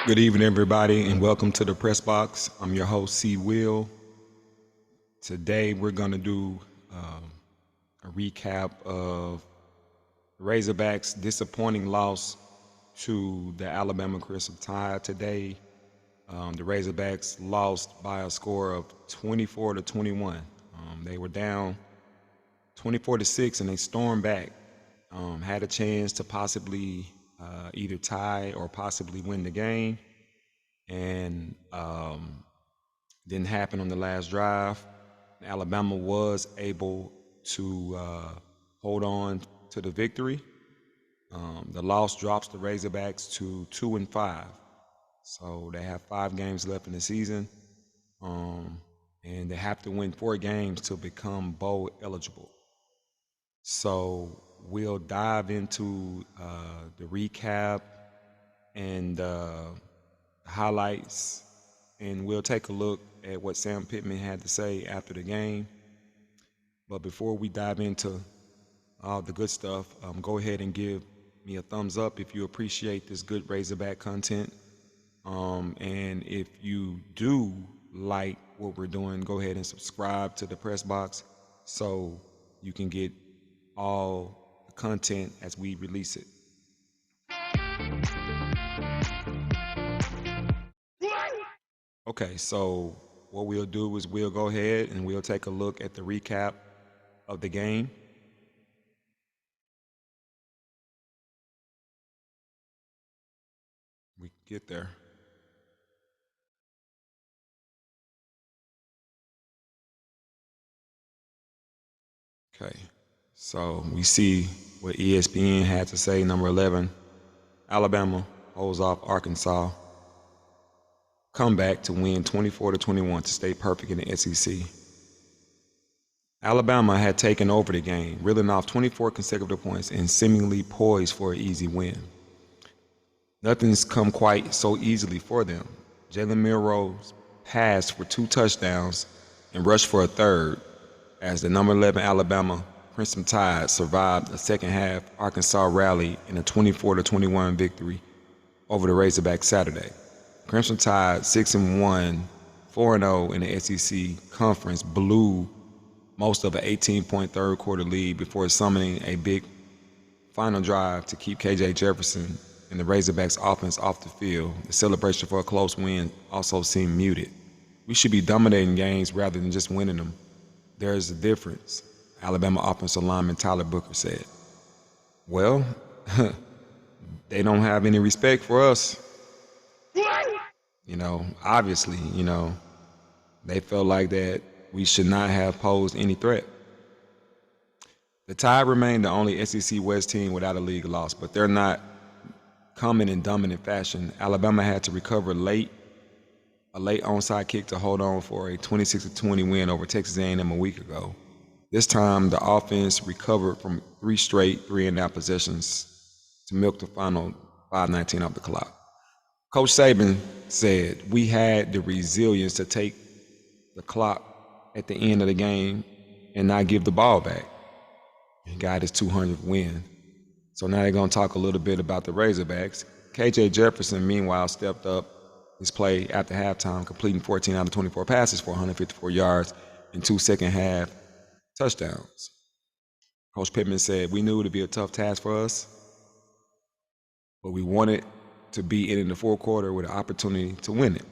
Good evening, everybody, and welcome to the Press Box. I'm your host, Cee Will. Today, we're going to do a recap of the Razorbacks' disappointing loss to the Alabama Crimson Tide today. The Razorbacks lost by a score of 24-21. They were down 24-6, and they stormed back. Had a chance to possibly either tie or possibly win the game, and didn't happen on the last drive. Alabama was able to hold on to the victory. The loss drops the Razorbacks to 2-5, so they have 5 games left in the season, and they have to win 4 games to become bowl eligible. So we'll dive into the recap and highlights, and we'll take a look at what Sam Pittman had to say after the game. But before we dive into all the good stuff, go ahead and give me a thumbs up if you appreciate this good Razorback content. And if you do like what we're doing, go ahead and subscribe to the Press Box so you can get all the content as we release it. Okay, so what we'll do is we'll go ahead and we'll take a look at the recap of the game. We can get there. Okay, so we see what ESPN had to say. Number 11, Alabama holds off Arkansas. Comeback to win 24-21 to stay perfect in the SEC. Alabama had taken over the game, reeling off 24 consecutive points and seemingly poised for an easy win. Nothing's come quite so easily for them. Jalen Milroe passed for 2 touchdowns and rushed for a third as the number 11 Alabama Crimson Tide survived a second half Arkansas rally in a 24-21 victory over the Razorbacks Saturday. Crimson Tide 6-1, 4-0 in the SEC Conference blew most of an 18-point third quarter lead before summoning a big final drive to keep KJ Jefferson and the Razorbacks offense off the field. The celebration for a close win also seemed muted. We should be dominating games rather than just winning them. There's a difference, Alabama offensive lineman Tyler Booker said. Well, they don't have any respect for us. Obviously, they felt like that we should not have posed any threat. The Tide remained the only SEC West team without a league loss, but they're not coming in dominant fashion. Alabama had to recover a late onside kick to hold on for a 26-20 win over Texas A&M a week ago. This time, the offense recovered from 3 straight 3-and-out possessions to milk the final 5:19 off the clock. Coach Saban said, "We had the resilience to take the clock at the end of the game and not give the ball back." He got his 200th win. So now they're going to talk a little bit about the Razorbacks. KJ Jefferson, meanwhile, stepped up his play after halftime, completing 14 out of 24 passes for 154 yards and 2 second-half touchdowns. Coach Pittman said, "We knew it would be a tough task for us, but we wanted to be in the fourth quarter with an opportunity to win it."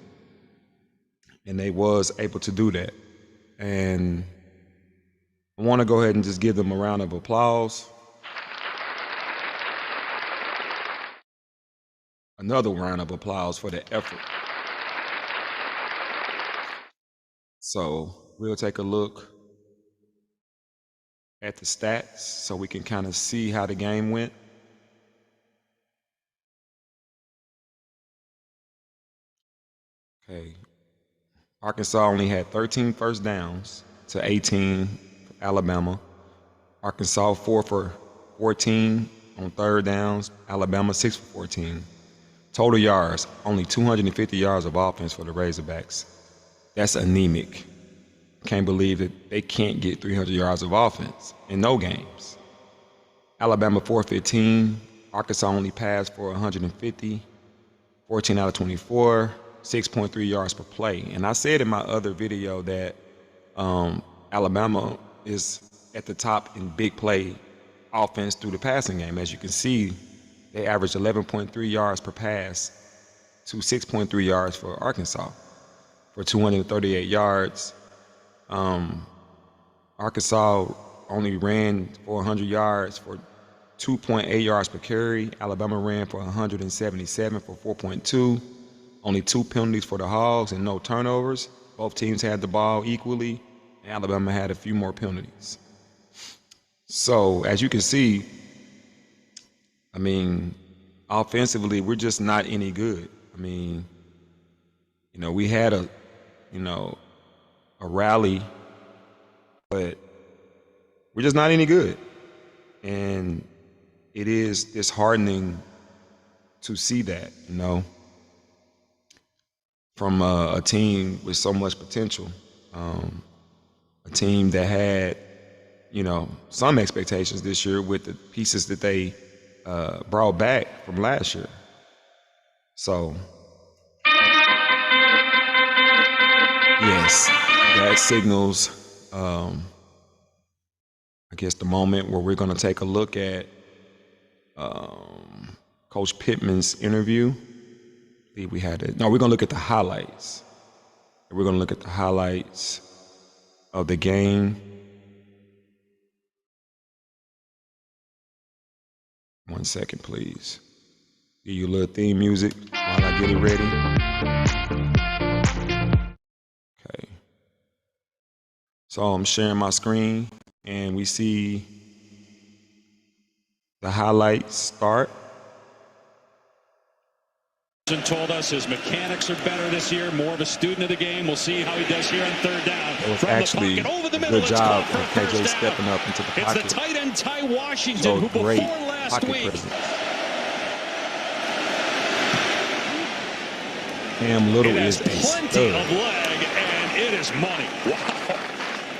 And they was able to do that. And I want to go ahead and just give them a round of applause. Another round of applause for the effort. So we'll take a look at the stats so we can kind of see how the game went. Okay. Arkansas only had 13 first downs to 18 for Alabama. Arkansas 4 for 14 on third downs. Alabama 6 for 14. Total yards, only 250 yards of offense for the Razorbacks. That's anemic. Can't believe that they can't get 300 yards of offense in no games. Alabama 415. Arkansas only passed for 150. 14 out of 24, 6.3 yards per play. And I said in my other video that Alabama is at the top in big play offense through the passing game. As you can see, they averaged 11.3 yards per pass to 6.3 yards for Arkansas for 238 yards. Arkansas only ran for 100 yards for 2.8 yards per carry. Alabama ran for 177 for 4.2. Only 2 penalties for the Hogs and no turnovers. Both teams had the ball equally, and Alabama had a few more penalties. So, as you can see, I mean, offensively, we're just not any good. I mean, we had a rally, but we're just not any good. And it is disheartening to see that, from a team with so much potential, a team that had, some expectations this year with the pieces that they brought back from last year. So, yes, that signals, I guess, the moment where we're going to take a look at Coach Pittman's interview. I believe we had it. No, we're going to look at the highlights. We're going to look at the highlights of the game. One second, please. Give you a little theme music while I get it ready. Okay. So I'm sharing my screen, and we see the highlights start. Told us his mechanics are better this year, more of a student of the game. We'll see how he does here on third down. It was actually a good job of KJ stepping up into the pocket. It's the tight end Ty Washington, who before last week. Cam Little is a plenty stud. of leg, and it is money. Wow.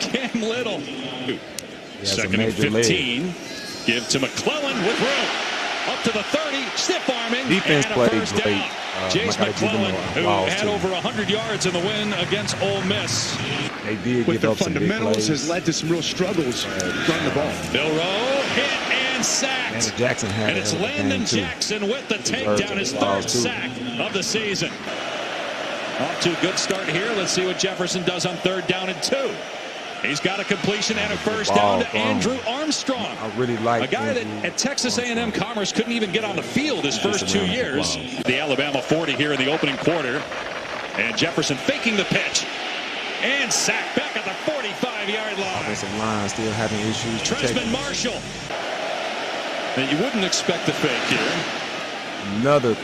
Cam Little. Second and 15. Leg. Give to McClellan with room. Up to the 30, stiff arming. Defense played great. Jace McClellan, who had over 100 yards in the win against Ole Miss. They did with give the up some fundamentals has led to some real struggles running the ball. Milroe hit and sacked. And Jackson had and it's Landon Jackson with the takedown, his third sack of the season. Off to a good start here. Let's see what Jefferson does on third down and 2. He's got a completion and a first down to Andrew Armstrong. I really like a guy that at Texas A&M Commerce couldn't even get on the field his first 2 years. The Alabama 40 here in the opening quarter. And Jefferson faking the pitch. And sacked back at the 45-yard line. Offensive line still having issues. Tresman Marshall. And you wouldn't expect the fake here. Another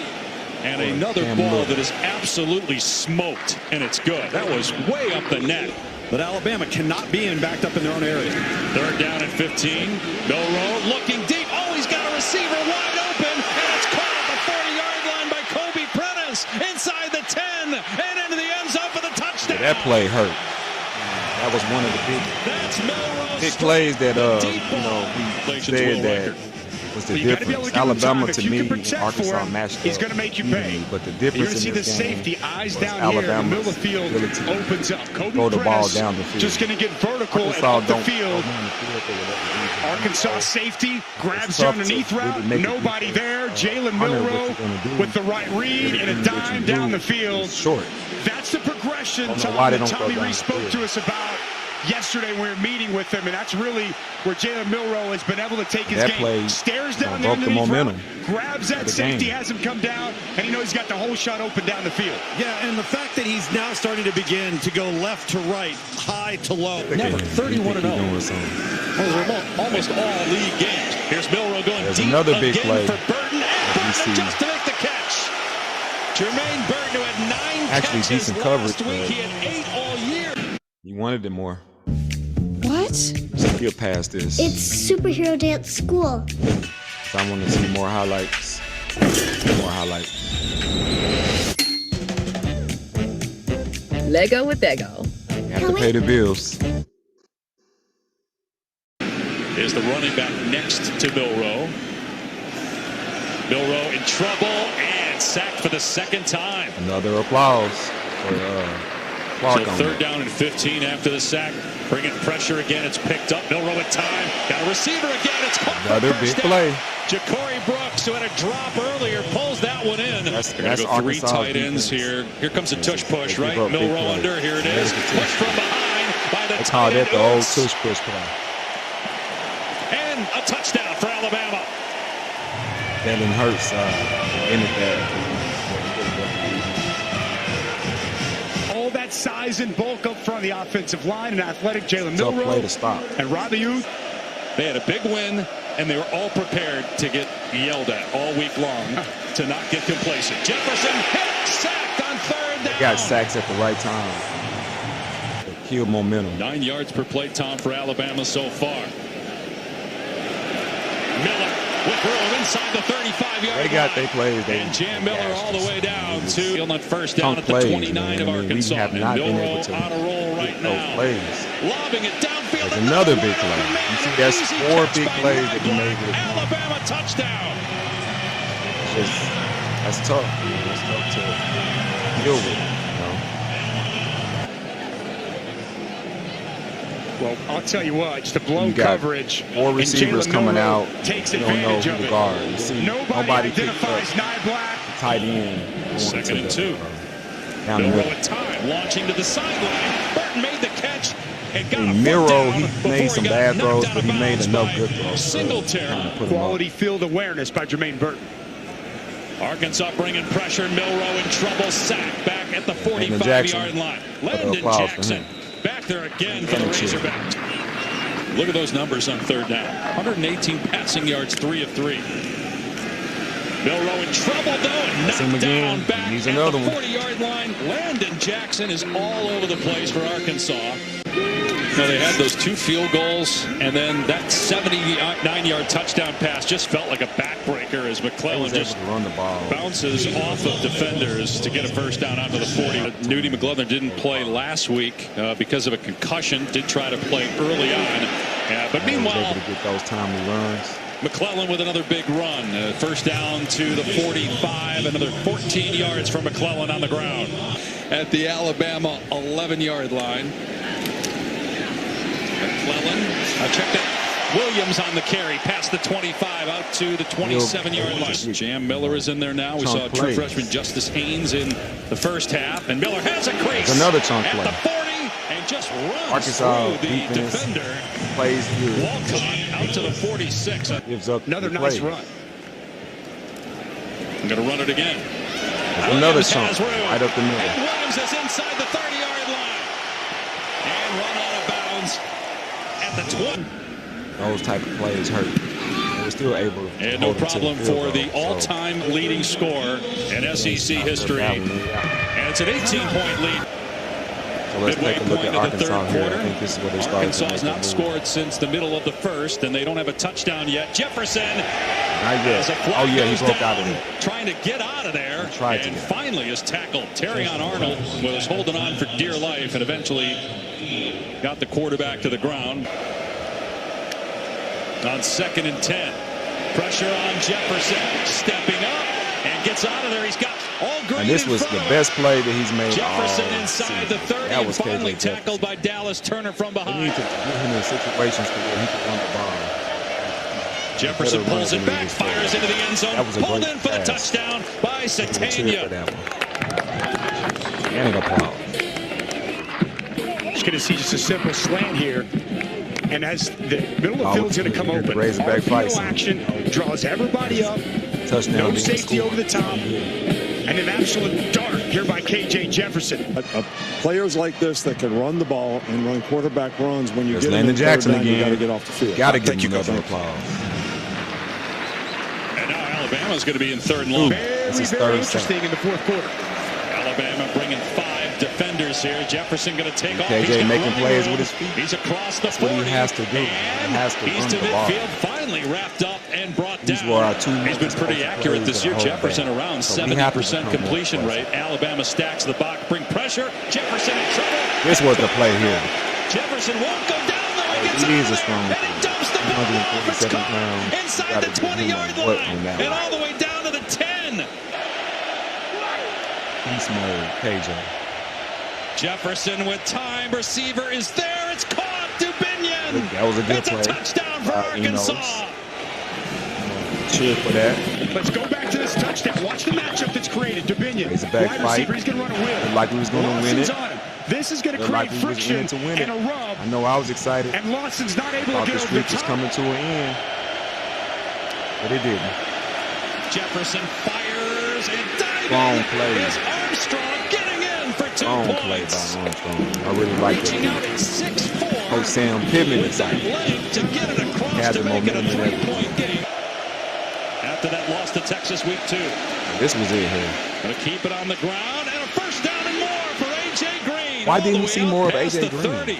ball that is absolutely smoked, and it's good. That was way up the net. But Alabama cannot be backed up in their own area. Third down and 15. Milroe looking deep. Oh, he's got a receiver wide open, and it's caught at the 40-yard line by Kobe Prentice inside the 10 and into the end zone for the touchdown. Yeah, that play hurt. That was one of the big plays that we said that was the difference. Alabama, to me, Arkansas matched up. He's going to make you pay. But the difference in this game, safety eyes down here in the middle of the field opens up. Kobe throw the ball Prentice down the field. Just going to get vertical and up the field. Arkansas safety grabs the underneath route. Nobody there. Jalen Milroe with the right read and a dime down the field. Short. That's the progression Tommy Rees spoke to us about yesterday when we were meeting with him, and that's really where Jalen Milroe has been able to take his game. Stares down there underneath, momentum, grabs that safety, has him come down, and he knows he's got the whole shot open down the field. Yeah, and the fact that he's now starting to begin to go left to right, high to low. Never 31-0. Almost all league games. Here's Milroe going deep another big play for Burton, and Burton just to make the catch. Jermaine Burton, who had 9 catches last week, he had 8 all year. He wanted it more. What? Skip past this. It's superhero dance school. So I want to see more highlights. More highlights. Lego with Ego. You have to pay the bills. Is the running back next to Milroe. Milroe in trouble and gets sacked for the second time. Another applause for Clark. So third down and 15 after the sack. Bringing pressure again. It's picked up. Milroe with time. Got a receiver again. It's caught. Another big play. Ja'Cory Brooks, who had a drop earlier, pulls that one in. That's go three tight ends here. Here comes a tush push, right? Milroe under. Here it is. Push from behind by the tight end. They call that the old tush push play. And a touchdown for Alabama. Jalen Hurts ended that. All that size and bulk up front of the offensive line, and athletic Jalen Milroe. Play to stop. And Robbie Youth. They had a big win, and they were all prepared to get yelled at all week long to not get complacent. Jefferson hit, sacked on third down. They got sacks at the right time. They killed momentum. 9 yards per play, Tom, for Alabama so far. Miller with room inside the 35-yard line. They got their plays. And Jam Miller all the way down to on first down at the 29 of Arkansas. And Milroe on a roll right now. Lobbing it downfield. There's another big play. You see, that's 4 big plays that he made with Alabama touchdown. That's tough. It's tough to deal with. Well, I'll tell you what, it's the blown coverage. 4 receivers coming out. Takes you don't know advantage who of to guard. You see, nobody identifies Nye Black. Tight end. Second and 2. Milroe with time, launching to the sideline. Burton made the catch and got a Milroe, he made some bad throws, but he made enough good throws. Singletary. Quality field awareness by Jermaine Burton. Arkansas bringing pressure. Milroe in trouble. Sack back at the 45-yard line. Landon Jackson back there again for the Razorbacks. Look at those numbers on third down. 118 passing yards, 3 of 3. Milroe in trouble, though, and knocked down back at the 40-yard line. Landon Jackson is all over the place for Arkansas. Now, they had those 2 field goals, and then that 79-yard touchdown pass just felt like a backbreaker as McClellan just run the ball. Bounces off of defenders to get a first down onto the 40. Nudie McClellan didn't play last week because of a concussion. Did try to play early on. But meanwhile, able to get those timely runs. McClellan with another big run. First down to the 45. Another 14 yards for McClellan on the ground. At the Alabama 11-yard line. McClellan, check that. Williams on the carry, past the 25, out to the 27-yard line. Jam Miller is in there now. We saw true freshman Justice Haynes in the first half, and Miller has a crease. There's another chunk at play. the 40, and just runs Arkansas through the defender. Plays good. Walcott out to the 46. Gives up another nice run. I'm going to run it again. There's another chunk right up the middle. And Williams is inside the 30-yard line, and run out of bounds at the 20. Those type of plays hurt. They were still able to and no problem for the all-time leading scorer in SEC history. And it's an 18-point lead. So let's take a look at Arkansas here. I think this is where they started. Arkansas has not scored since the middle of the first, and they don't have a touchdown yet. Jefferson. Not yet. Oh, yeah, he broke out of there. Trying to get out of there. And finally is tackled. Terrion Arnold was holding on for dear life and eventually got the quarterback to the ground. On 2nd and 10. Pressure on Jefferson. Stepping up and gets out of there. He's got all green. And this was the best play that he's made. Jefferson inside the 30. That was finally tackled by Dallas Turner from behind. They need to put him in situations where he can run the ball. Jefferson pulls it back, fires into the end zone. Pulled in for the touchdown by Satania. And an applause. Just going to see just a simple slant here. And as the middle of the field is going to come open, RPO action draws everybody up. Touchdown. No safety over the top. And an absolute dart here by KJ Jefferson. Players like this that can run the ball and run quarterback runs, when you get Landon Jackson down, again. you got to get off the field. Got to give him another applause. And now Alabama's going to be in 3rd and long. Very interesting in the 4th quarter. Alabama bringing 5 defenders here. Jefferson going to take off. KJ making plays with his feet. He's across the 40. That's what he has to do. He has to he's run to the ball. midfield, finally wrapped up and brought These down. were our 2 He's been pretty accurate this year. Jefferson around 70% completion rate. Alabama stacks the box, bring pressure. Jefferson in trouble. This was the play here. Jefferson won't go down though. He gets He is a out strong and he dumps the ball off. It's caught inside the 20-yard line and all the way down to the 10. beast mode, KJ. Jefferson with time. Receiver is there. It's caught. Dubinion. That was a good play. It's a touchdown for Arkansas. Cheer for that. Let's go back to this touchdown. Watch the matchup that's created. Dubinion, wide receiver, he's going to run a wheel. Like we was going to win it. This is going to create friction and a rub. I know I was excited. And Lawson's not able to get over the streak top. was coming to an end, but it didn't. Jefferson fires and diving. Long play. Is Armstrong getting in for 2 Long points. play by Armstrong. I really like Reaching it. out at 6'4". Coach Sam Pittman with that leg to get it across had to the make it a momentum 3-point game. After that loss to Texas week 2. This was it here. Going to keep it on the ground and a first down and more for A.J. Green. Why didn't we see more of A.J. Green? 30.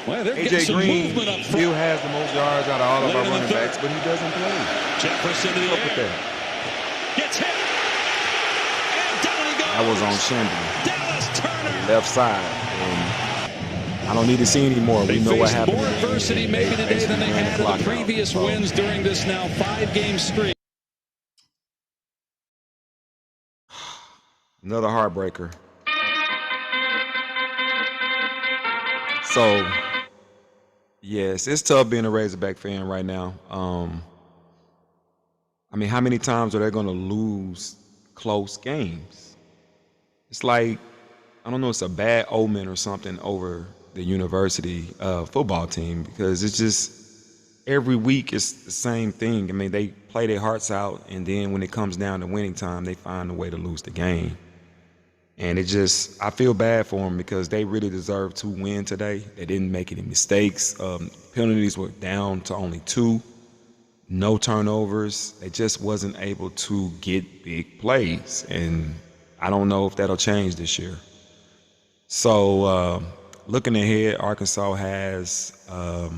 Well, they're A.J. getting some Green movement up still front. has the most yards out of all of Late our in the running backs, but he doesn't play. Jefferson to the air. Gets hit. And down he goes. I was on Chambly, Dallas Turner. left side, and I don't need to see any more. We know what happened. More adversity maybe today than they had in the previous wins during this now 5-game streak. Another heartbreaker. So, yes, it's tough being a Razorback fan right now. I mean, how many times are they going to lose close games? It's like, I don't know, it's a bad omen or something over the university football team, because it's just every week it's the same thing. I mean, they play their hearts out, and then when it comes down to winning time, they find a way to lose the game. And it just, I feel bad for them because they really deserve to win today. They didn't make any mistakes. Penalties were down to only 2. No turnovers. They just wasn't able to get big plays. And I don't know if that'll change this year. So looking ahead, Arkansas has a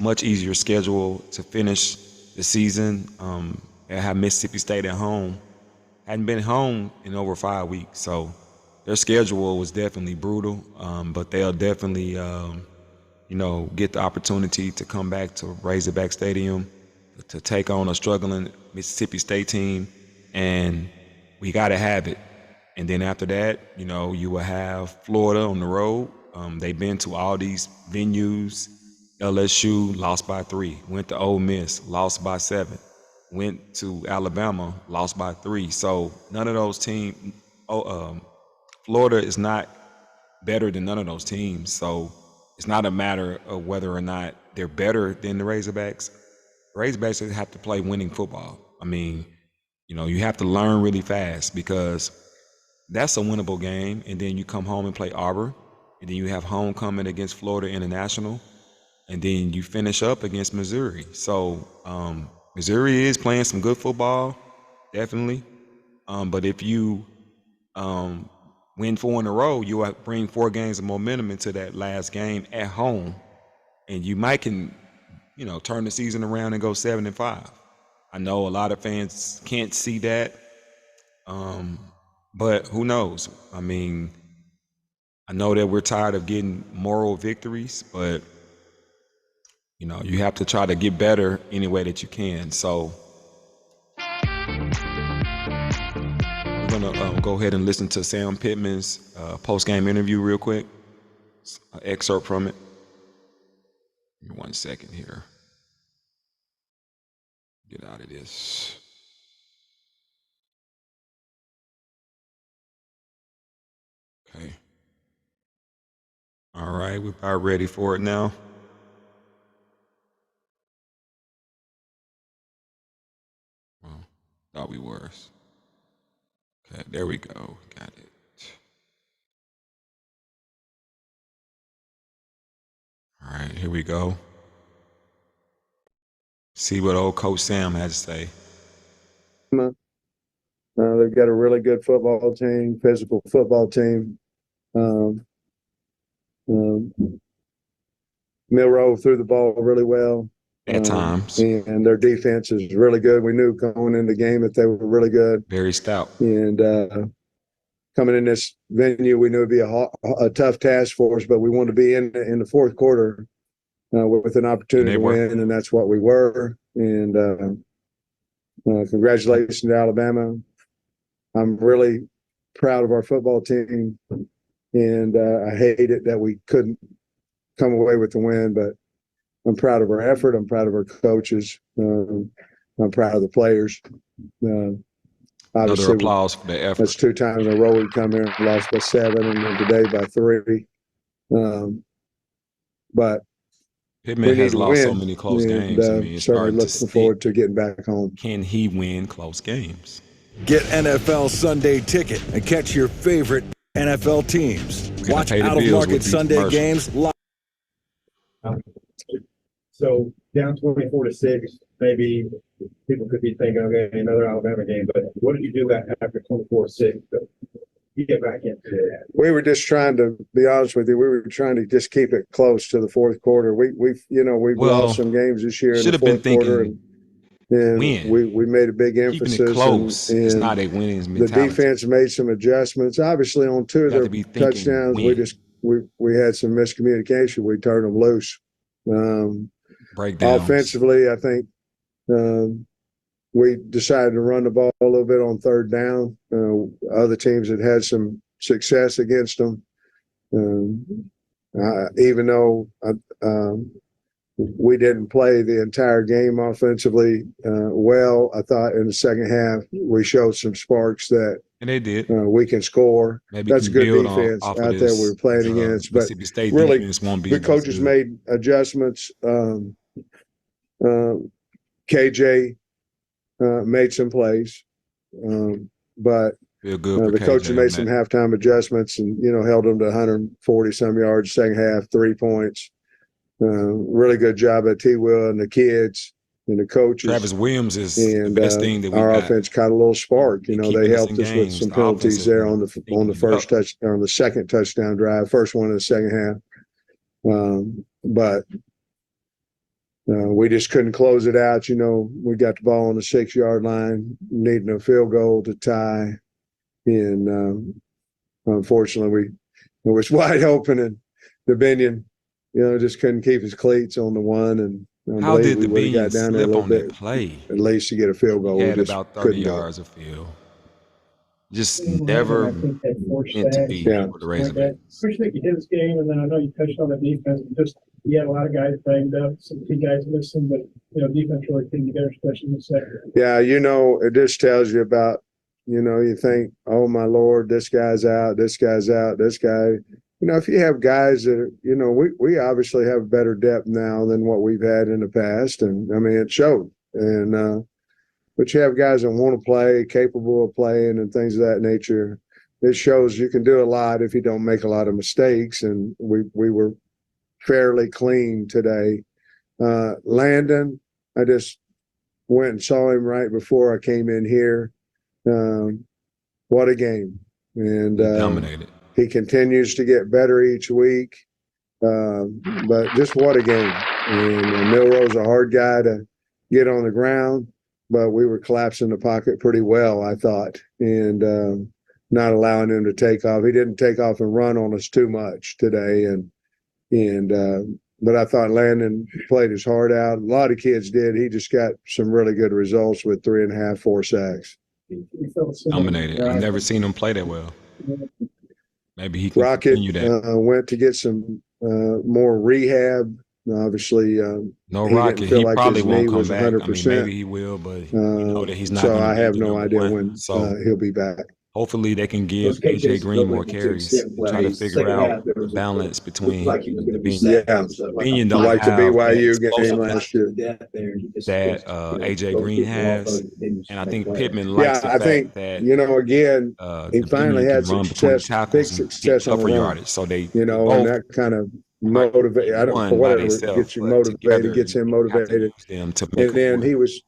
much easier schedule to finish the season. They have Mississippi State at home. Hadn't been home in over 5 weeks, so their schedule was definitely brutal. But they'll definitely, get the opportunity to come back to Razorback Stadium to take on a struggling Mississippi State team, and we got to have it. And then after that, you will have Florida on the road. They've been to all these venues. LSU lost by 3. Went to Ole Miss, lost by 7. Went to Alabama, lost by 3. So none of those teams, Florida is not better than none of those teams. So it's not a matter of whether or not they're better than the Razorbacks. Razorbacks have to play winning football. I mean, you have to learn really fast, because that's a winnable game. And then you come home and play Auburn, and then you have homecoming against Florida International, and then you finish up against Missouri. So Missouri is playing some good football, definitely. But if you win 4 in a row, you will bring 4 games of momentum into that last game at home, and you might can, turn the season around and go 7-5. I know a lot of fans can't see that, but who knows? I mean, I know that we're tired of getting moral victories, but you have to try to get better any way that you can. So we're going to go ahead and listen to Sam Pittman's post-game interview real quick. An excerpt from it. Give me 1 second here. Get out of this. Okay. All right, we're about ready for it now. Well, thought we were. Okay, there we go. Got it. All right, here we go. See what old Coach Sam had to say. They've got a really good football team, physical football team. Milroe threw the ball really well at times, and their defense is really good. We knew going into the game that they were really good, very stout. And coming in this venue, we knew it'd be a tough task for us, but we wanted to be in the fourth quarter with an opportunity to win, and that's what we were. And congratulations to Alabama. I'm really proud of our football team, and I hate it that we couldn't come away with the win, but I'm proud of our effort. I'm proud of our coaches. I'm proud of the players. Another applause for the effort. That's 2 times in a row we come here and lost by 7, and then today by 3. But Pittman has lost so many close games. I mean, it's certainly starting to looking forward to getting back home. Can he win close games? Get NFL Sunday Ticket and catch your favorite NFL teams. Watch out-of-market Sunday games live. So down 24-6, maybe people could be thinking, okay, another Alabama game. But what did you do after 24-6 to get back into that? We were just trying to be honest with you. We were trying to just keep it close to the fourth quarter. We've lost some games this year in the fourth quarter, and we made a big emphasis. Keeping it close is not a winning mentality. The defense made some adjustments. Obviously, on 2 of their touchdowns, we had some miscommunication. We turned them loose. Breakdowns. Offensively, I think we decided to run the ball a little bit on 3rd down. Other teams had some success against them. Even though we didn't play the entire game offensively well, I thought in the second half we showed some sparks that and they did. We can score. Maybe that's good defense out there we were playing against. But really, the coaches made adjustments. KJ made some plays, but the coaches made some halftime adjustments and held them to 140 some yards second half, 3 points. Really good job at Cee Will and the kids and the coaches. Travis Williams is the best thing that we our got. Offense caught a little spark. They helped us with some penalties there on the first touch, on the second touchdown drive, first one in the second half. But we just couldn't close it out. We got the ball on the 6-yard line, needing a field goal to tie, and unfortunately, it was wide open, and the Binion, just couldn't keep his cleats on the one, and how did the Binion slip on that play? At least to get a field goal. He had about 30 yards of field. Just never meant to be for the Razorbacks. First thing you did this game, and then I know you touched on the defense. Just you had a lot of guys banged up, some key guys missing, but defense really came together, especially in the second. Yeah, it just tells you about, you think, oh my Lord, this guy's out, this guy's out, this guy. If you have guys that, we obviously have better depth now than what we've had in the past, and I mean it showed. And but you have guys that want to play, capable of playing, and things of that nature. It shows you can do a lot if you don't make a lot of mistakes, and we were fairly clean today. Landon, I just went and saw him right before I came in here. What a game. And dominated. He continues to get better each week. But just what a game. And Milroe's a hard guy to get on the ground, but we were collapsing the pocket pretty well, I thought, and not allowing him to take off. He didn't take off and run on us too much today. But I thought Landon played his heart out. A lot of kids did. He just got some really good results with 3.5, 4 sacks. Dominated. I've never seen him play that well. Maybe he can continue that. Went to get some more rehab. Obviously, no Rocket. He probably won't come back. 100%. I mean, maybe he will, but we know that he's not. So I have no idea when he'll be back. Hopefully, they can give A.J. Green more carries. Try to figure out the balance between the Binion don't like the BYU game last year that A.J. Green has, and I think Pittman likes the fact that again he finally had success, big success on the yardage. So they and that kind of motivate. I don't know whatever gets you motivated, gets him motivated. And then he was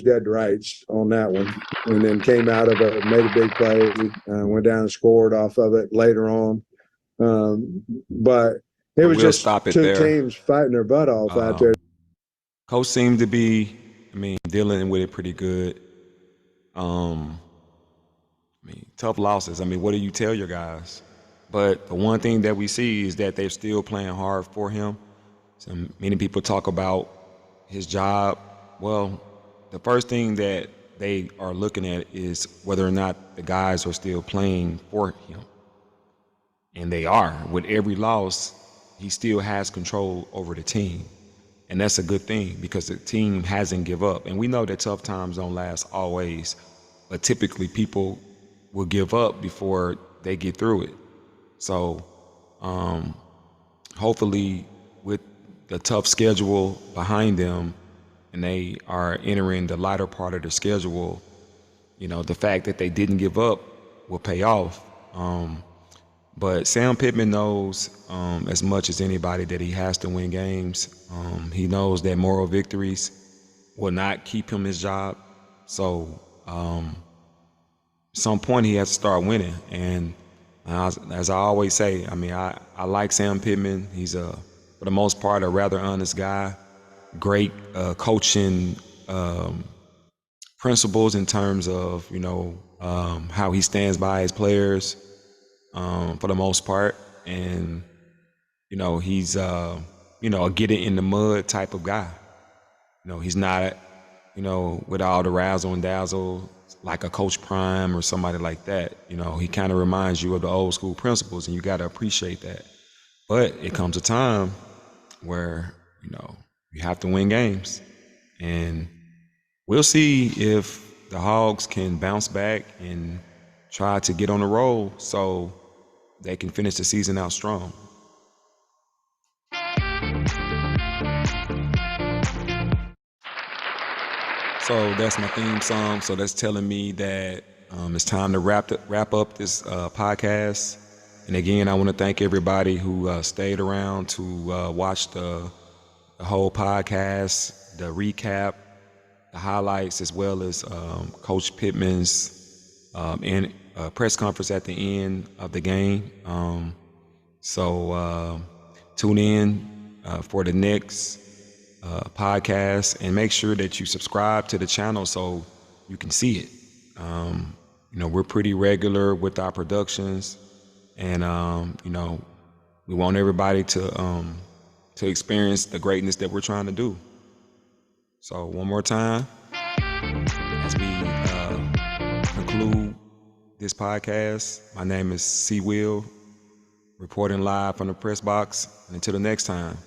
dead to rights on that one, and then came out of it, made a big play, went down and scored off of it later on. But it was just two teams fighting their butt off out there. Coach seemed to be, dealing with it pretty good. Tough losses. What do you tell your guys? But the one thing that we see is that they're still playing hard for him. So many people talk about his job. Well, the first thing that they are looking at is whether or not the guys are still playing for him. And they are. With every loss, he still has control over the team. And that's a good thing because the team hasn't give up. And we know that tough times don't last always, but typically people will give up before they get through it. So hopefully with the tough schedule behind them and they are entering the lighter part of the schedule, you know, the fact that they didn't give up will pay off. But Sam Pittman knows as much as anybody that he has to win games. He knows that moral victories will not keep him his job. So at some point he has to start winning. And as I always say, I mean, I like Sam Pittman. He's for the most part, a rather honest guy. Great coaching principles in terms of, you know, how he stands by his players for the most part. And, you know, he's, you know, a get it in the mud type of guy. You know, he's not, you know, with all the razzle and dazzle like a Coach Prime or somebody like that. You know, he kind of reminds you of the old school principles, and you got to appreciate that. But it comes a time where, you know, you have to win games. And we'll see if the Hogs can bounce back and try to get on the roll so they can finish the season out strong. So that's my theme song. So that's telling me that it's time to wrap up this podcast. And again, I want to thank everybody who stayed around to watch the whole podcast, the recap, the highlights, as well as Coach Pittman's press conference at the end of the game. So tune in for the next podcast, and make sure that you subscribe to the channel so you can see it. You know, we're pretty regular with our productions, and you know, we want everybody to experience the greatness that we're trying to do. So one more time, as we conclude this podcast, my name is Cee Will, reporting live from the press box. And until the next time.